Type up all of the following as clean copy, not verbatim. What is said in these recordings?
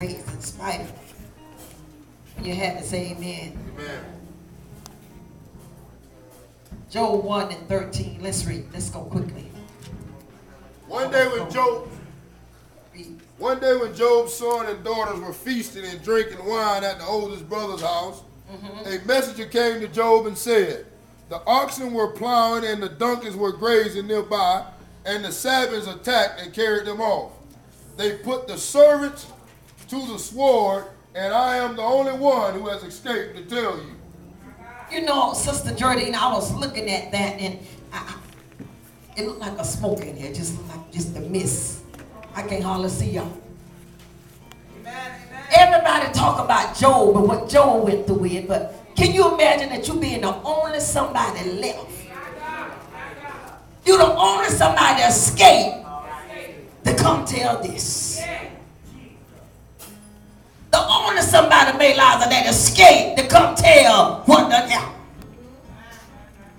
praise in spite of it. When you have to say amen. Amen. Job 1 and 13. Let's read. Let's go quickly. One day when Job's son and daughters were feasting and drinking wine at the oldest brother's house, a messenger came to Job and said, the oxen were plowing and the donkeys were grazing nearby, and the Sabeans attacked and carried them off. They put the servants to the sword, and I am the only one who has escaped to tell you. You know, Sister Jardine, I was looking at that, and it looked like a smoke in here, just like just a mist. I can't hardly see y'all. Everybody talk about Job and what Job went through with, but can you imagine that you being the only somebody left? You're the only somebody that escaped to come tell this. The only somebody made lives that escaped to come tell what done happened.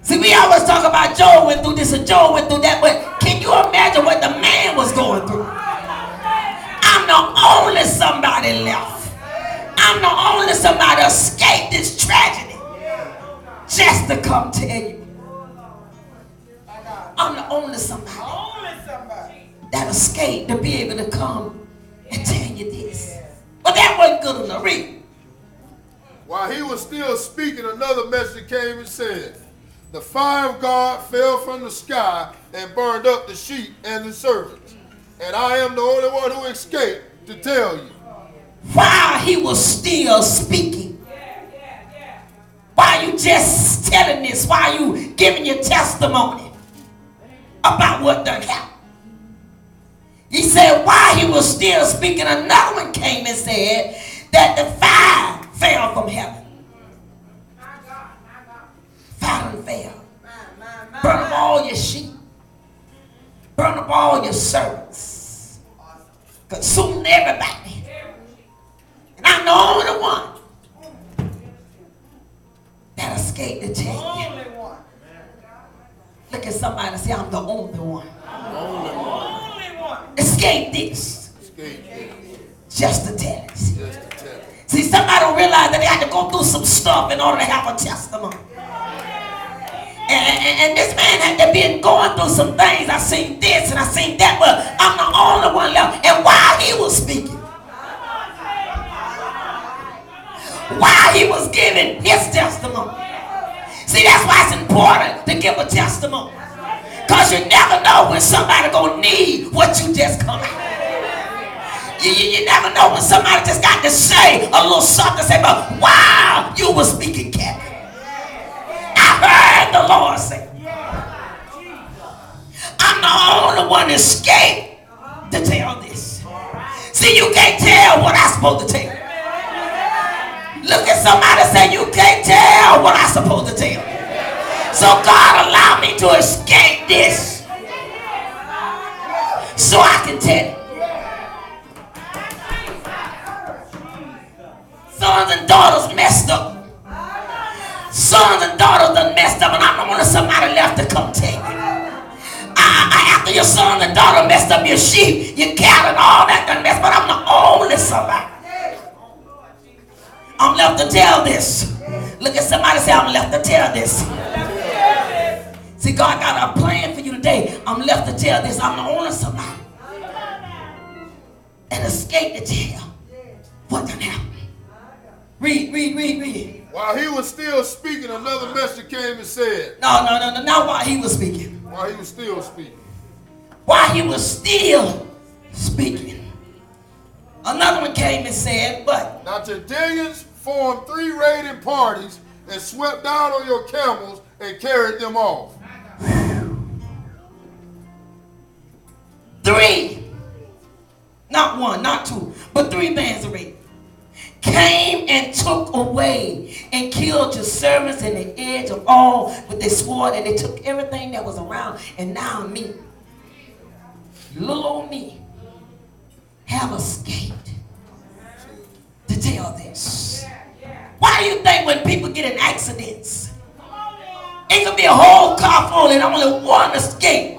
See, we always talk about Job went through this and Job went through that, but can you imagine what the man was going through? I'm the only somebody left. I'm the only somebody escaped this tragedy just to come tell you. I'm the only somebody that escaped to be able to come and tell you this. But that wasn't good enough. Read. While he was still speaking, another messenger came and said, the fire of God fell from the sky and burned up the sheep and the servants. And I am the only one who escaped to tell you. While he was still speaking, while you just telling this, while you giving your testimony about what done happened. He said while he was still speaking, another one came and said that the fire fell from heaven. Fire and fell. Burn up all your sheep. Burn up all your servants. Consume everybody. And I'm the only one that escaped to tell you. Look at somebody and say, I'm the only one. Escape this. Just to tell it. See, somebody don't realize that they had to go through some stuff in order to have a testimony. And this man had to be going through some things. I seen this and I seen that, but I'm the only one left. And while he was speaking, while he was giving his testimony. See, that's why it's important to give a testimony. Because you never know when somebody gonna need what you just come out. You never know when somebody just got to say a little something, say, but wow, you were speaking, Captain. I heard the Lord say, I'm the only one that escaped to tell this. See, you can't tell what I'm supposed to tell. Look at somebody and say, you can't tell what I'm supposed to tell. So God allowed me to escape this so I can tell it. Sons and daughters messed up. Sons and daughters done messed up, and I'm the only somebody left to come tell you. After your son and daughter messed up, your sheep, your cattle, and all that done messed, but I'm the only somebody. I'm left to tell this. Look at somebody and say, I'm left to tell this. See, God got a plan for you today. I'm left to tell this. I'm the only somebody and escape to tell what done happened. Read. While he was still speaking, another messenger came and said. No, not while he was speaking. While he was still speaking. While he was still speaking. Another one came and said, but. Now Chaldeans formed 3 raiding parties and swept down on your camels and carried them off. 3, not 1, not 2, but 3 bands of raiders came and took away and killed your servants in the edge of all with their sword, and they took everything that was around. And now me, little old me, have escaped to tell this. Why do you think when people get in accidents, it could be a whole car full and only one escape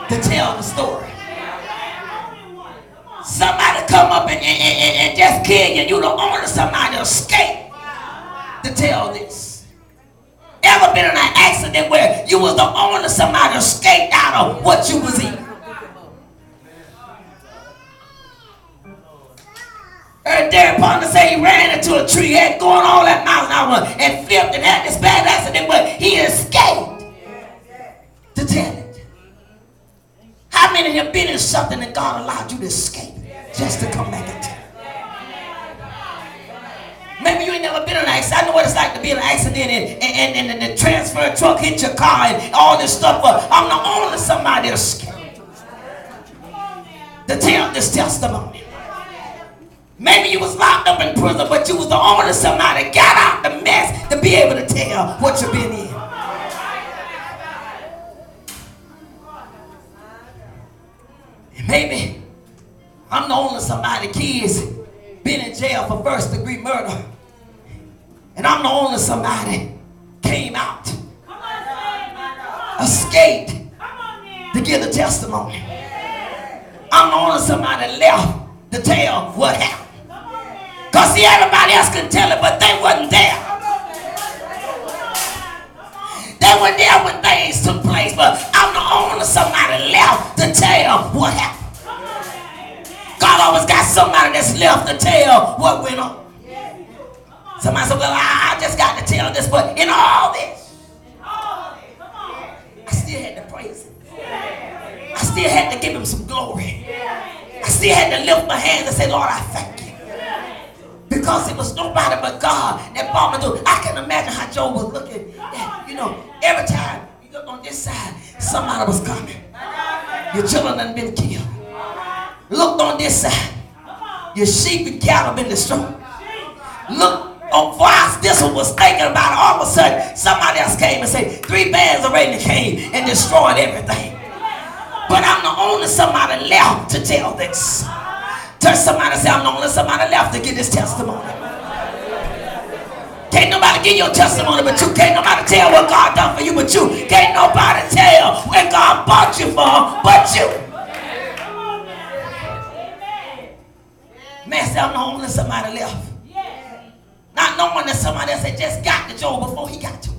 to tell the story? Somebody come up and just kill you. You the only somebody escape to tell this. Ever been in an accident where you was the only somebody escaped out of what you was in? Heard Derek Partner say he ran into a tree, had going all that miles an hour, and flipped and had this bad accident, but he escaped to tell it. How many of you been in something that God allowed you to escape just to come back and tell? Maybe you ain't never been in an accident. I know what it's like to be in an accident and the transfer truck hit your car and all this stuff, but I'm the only somebody escaped to tell this testimony. Maybe you was locked up in prison, but you was the only somebody got out the mess to be able to tell what you've been in. And maybe I'm the only somebody kids been in jail for first-degree murder. And I'm the only somebody came out, escaped to give the testimony. I'm the only somebody left to tell what happened. Because see, everybody else can tell it, but they wasn't there. They were there when things took place, but I'm the only somebody left to tell what happened. God always got somebody that's left to tell what went on. Somebody said, well, I just got to tell this, but in all this, I still had to praise him. I still had to give him some glory. I still had to lift my hands and say, Lord, I thank you. Because it was nobody but God that brought me through. I can imagine how Job was looking. You know, every time you look on this side, somebody was coming. Your children done been killed. Looked on this side, your sheep and cattle been destroyed. Look on whilst this one was thinking about it, all of a sudden somebody else came and said, 3 bands already came and destroyed everything. But I'm the only somebody left to tell this. Touch somebody and say, I'm the only somebody left to give this testimony. Can't nobody give your testimony but you. Can't nobody tell what God done for you but you. Can't nobody tell where God bought you from but you. Man said, I'm the only somebody left. Not knowing that somebody else had just got to Job before he got to it.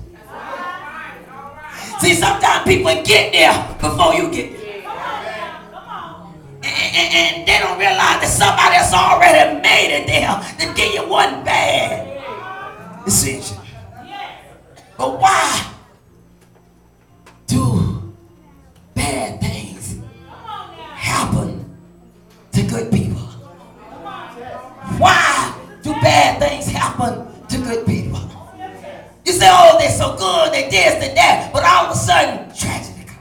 See, sometimes people get there before you get there. And they don't realize that somebody else already made it there to give you one bad decision. But why do bad things happen to good people? Why do bad things happen to good people? You say, oh, they're so good, they this, they that, but all of a sudden, tragedy comes.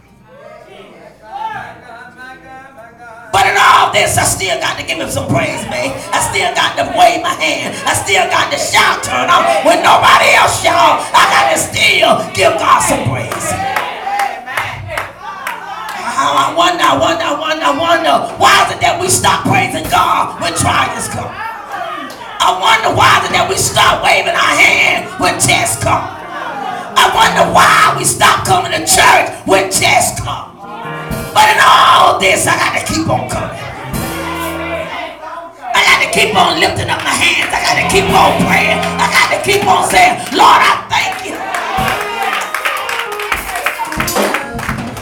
But in all this, I still got to give him some praise, man. I still got to wave my hand. I still got to shout, turn on. When nobody else shout, I got to still give God some praise. I wonder, why is it that we stop praising God when trials come? I wonder why is it that we stop waving our hand when tests come? I wonder why we stop coming to church when tests come. But in all this, I got to keep on coming. I got to keep on lifting up my hands. I got to keep on praying. I got to keep on saying, Lord, I thank you.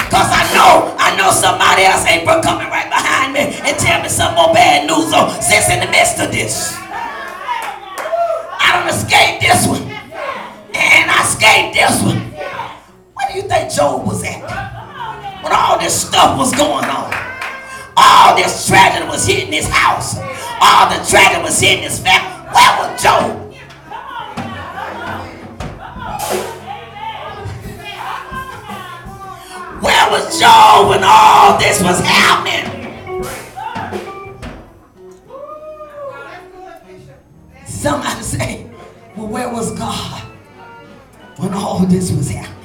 Because I know somebody else ain't coming right behind me and tell me some more bad news or since in the midst of this. I done escaped this one. And I escaped this one. Where do you think Job was at? When all this stuff was going on. All this tragedy was hitting his house. All the tragedy was hitting his family. Where was Job? Where was Job when all this was happening? Somebody say, well, where was God when all this was happening?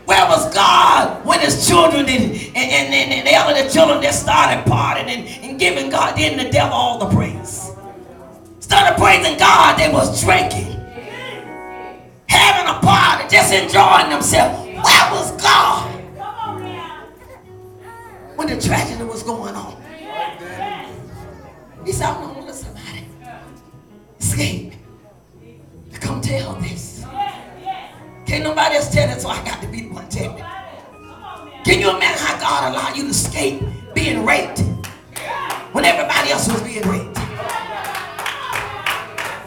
Where was God when his children and the elder children that started partying and giving God, then the devil all the praise? Started praising God, they was drinking, having a party, just enjoying themselves. Where was God when the tragedy was going on? He said, I'm gonna let somebody escape to come tell this. Can't nobody else tell it, so I got to be the one telling it. Can you imagine how God allowed you to escape being raped when everybody else was being raped?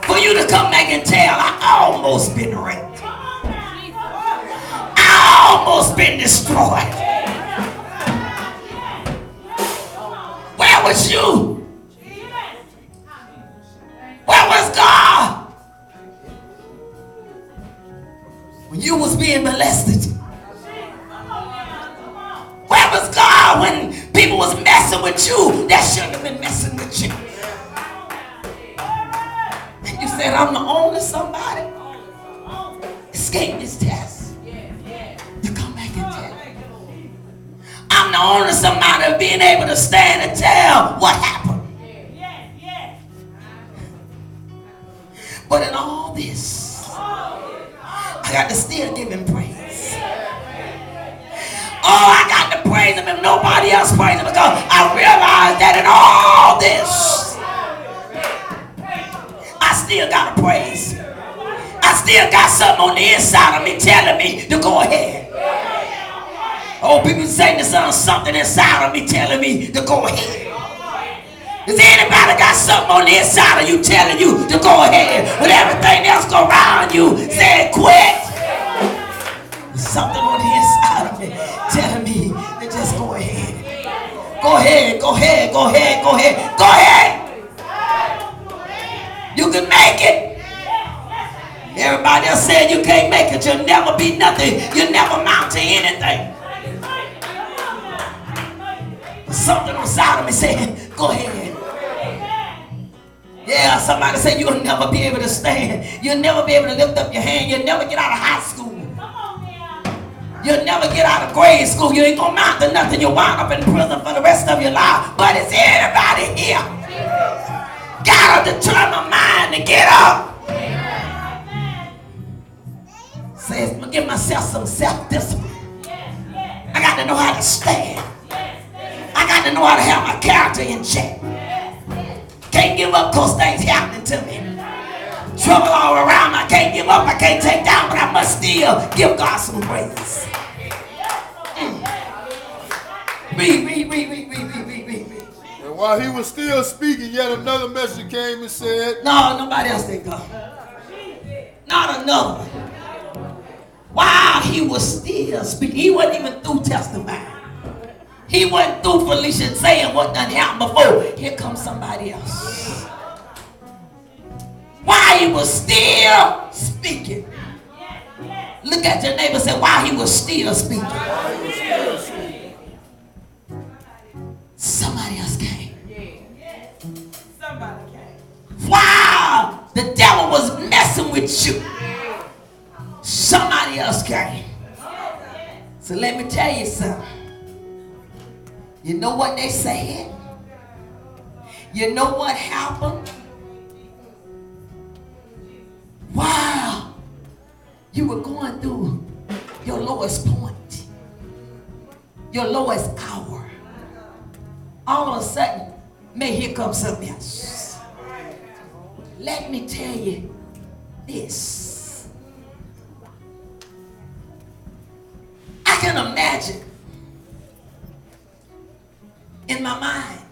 For you to come back and tell, I almost been raped. I almost been destroyed. Where was you? Where was God when you was being molested? Where was God when people was messing with you that shouldn't have been messing with you? And you said, I'm the only somebody escape this test to come back and tell. I'm the only somebody being able to stand and tell what happened. But in all this, I got to still give him praise. Oh, I got to praise him if nobody else praise him, because I realized that in all this, I still got to praise. I still got something on the inside of me telling me to go ahead. Oh, people say there's something inside of me telling me to go ahead. Does anybody got something on the inside of you telling you to go ahead when everything else go around you saying quit? There's something on the inside of me telling me to just go ahead. Go ahead, go ahead, go ahead, go ahead, go ahead. You can make it. Everybody else said you can't make it. You'll never be nothing. You'll never amount to anything. Something inside of me saying, go ahead. Yeah, somebody said you'll never be able to stand. You'll never be able to lift up your hand. You'll never get out of high school. You'll never get out of grade school. You ain't gonna amount to nothing. You'll wind up in prison for the rest of your life. But is anybody here got a determined mind to get up? Says, I'm gonna give myself some self-discipline. I got to know how to stand. I got to know how to have my character in check. Can't give up because things happening to me. Trouble all around. I can't give up. I can't take down, but I must still give God some praise. Read. And while he was still speaking, yet another message came and said, No, nobody else did go. Not another. While he was still speaking, he wasn't even through testifying. He wasn't through Felicia saying what done happened before. Here comes somebody else. While he was still speaking. Look at your neighbor and say, while he was still speaking. Somebody else came. While the devil was messing with you, somebody else came. So let me tell you something. You know what they said? You know what happened? Wow. You were going through your lowest point, your lowest hour. All of a sudden, may here comes something else. Let me tell you this. I can imagine in my mind